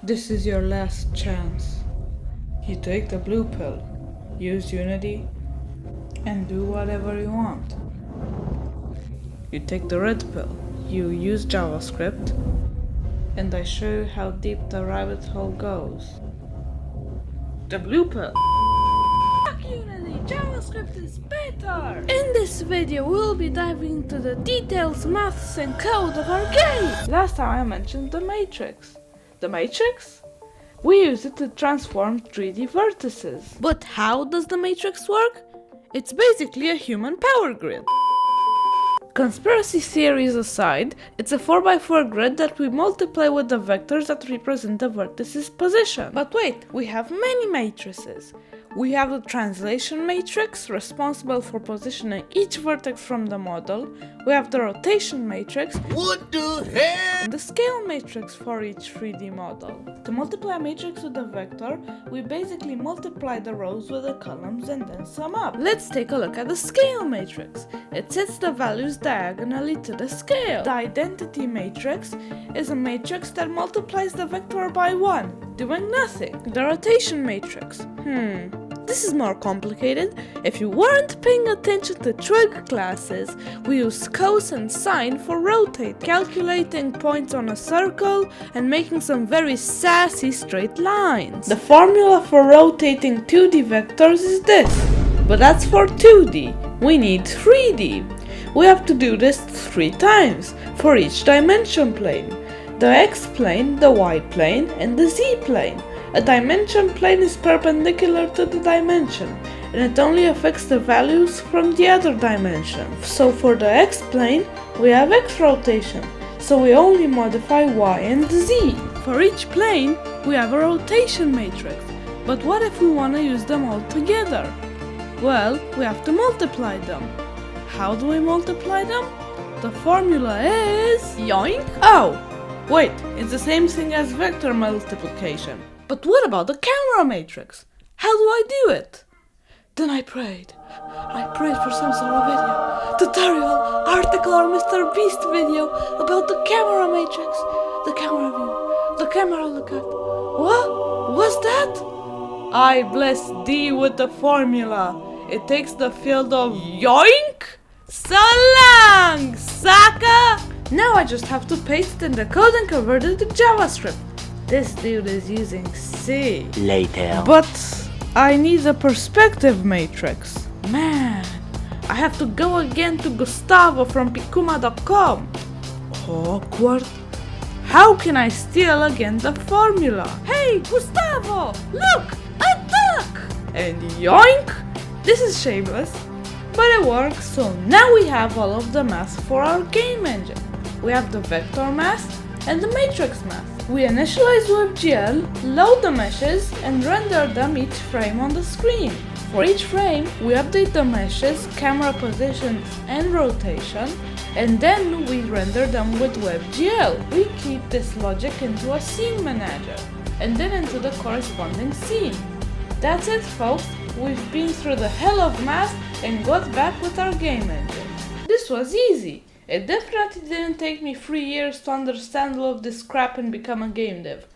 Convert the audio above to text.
This is your last chance. You take the blue pill, use Unity, and do whatever you want. You take the red pill, you use JavaScript, and I show you how deep the rabbit hole goes. The blue pill. Fuck Unity, JavaScript is better! In this video we'll be diving into the details, maths and code of our game! Last time I mentioned the matrix. The matrix? We use it to transform 3D vertices. But how does the matrix work? It's basically a human power grid. Conspiracy theories aside, it's a 4x4 grid that we multiply with the vectors that represent the vertice's position. But wait, we have many matrices. We have the translation matrix, responsible for positioning each vertex from the model. We have the rotation matrix. What the hell? And the scale matrix for each 3D model. To multiply a matrix with a vector, we basically multiply the rows with the columns and then sum up. Let's take a look at the scale matrix. It sets the values diagonally to the scale. The identity matrix is a matrix that multiplies the vector by 1, doing nothing. The rotation matrix. This is more complicated. If you weren't paying attention to trig classes, we use cos and sine for rotate, calculating points on a circle and making some very sassy straight lines. The formula for rotating 2D vectors is this, but that's for 2D. We need 3D. We have to do this 3 times for each dimension plane. The x-plane, the y-plane, and the z-plane. A dimension plane is perpendicular to the dimension, and it only affects the values from the other dimension. So for the x-plane, we have x rotation, so we only modify y and z. For each plane, we have a rotation matrix, but what if we want to use them all together? Well, we have to multiply them. How do we multiply them? The formula is... yoink! Oh! Wait, it's the same thing as vector multiplication. But what about the camera matrix? How do I do it? Then I prayed. I prayed for some sort of video, tutorial, article or Mr. Beast video about the camera matrix, the camera view, the camera lookout. What? What's that? I bless thee with the formula. It takes the field of yoink! So long, sucker! Now I just have to paste in the code and convert it to JavaScript. This dude is using C. Later. But I need a perspective matrix. Man, I have to go again to Gustavo from Picuma.com. Awkward. How can I steal again the formula? Hey, Gustavo! Look! A duck! And yoink! This is shameless, but it works. So now we have all of the math for our game engine. We have the vector math and the matrix math. We initialize WebGL, load the meshes, and render them each frame on the screen. For each frame, we update the meshes, camera positions, and rotation, and then we render them with WebGL. We keep this logic into a scene manager, and then into the corresponding scene. That's it, folks. We've been through the hell of math and got back with our game engine. This was easy. It definitely didn't take me 3 years to understand all of this crap and become a game dev.